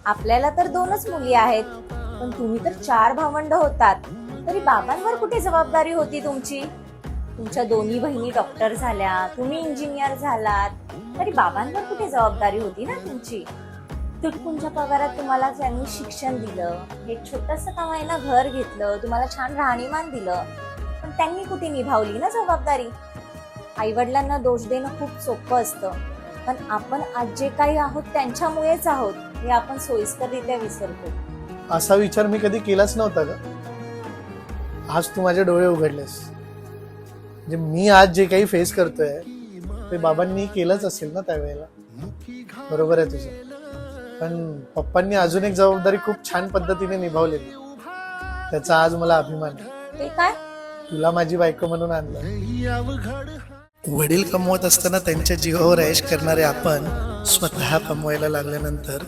आपल्याला तर 2च मुली आहेत, पण तुम्ही तर 4 भावंड होतात. तरी बाबांवर कुठे जबाबदारी होती तुमची? तुमच्या दोन्ही बहिणी डॉक्टर झाल्या, तुम्ही इंजिनियर झालात, तरी बाबांवर कुठे जबाबदारी होती ना तुमची? तुटपुंच्या पगारात तुम्हाला त्यांनी शिक्षण दिलं, एक छोटंसं कमाईला घर घेतलं, तुम्हाला छान राहणीमान दिलं, पण त्यांनी कुठे निभावली ना जबाबदारी? आई वडिलांना दोष देणं खूप सोपं असतं, पण आपण आज जे काही आहोत त्यांच्यामुळेच आहोत हे आपण सोयीस्कररित्या विसरतो. असा विचार मी कधी केलाच नव्हता का? आज तू माझे डोळे उघडलेस. म्हणजे मी आज जे काही फेस करतोय ते बाबांनी केलंच असेल ना त्यावेळेला. बरोबर आहे तुझं, पण पप्पांनी अजून एक जबाबदारी खूप छान पद्धतीने निभावलेली, त्याचा आज मला अभिमान आहे. ते काय? तुला माझी बायको म्हणून आणलं. वडील कमवत असताना त्यांच्या जीवावर ऐश करणारे आपण स्वतः कमवायला लागल्यानंतर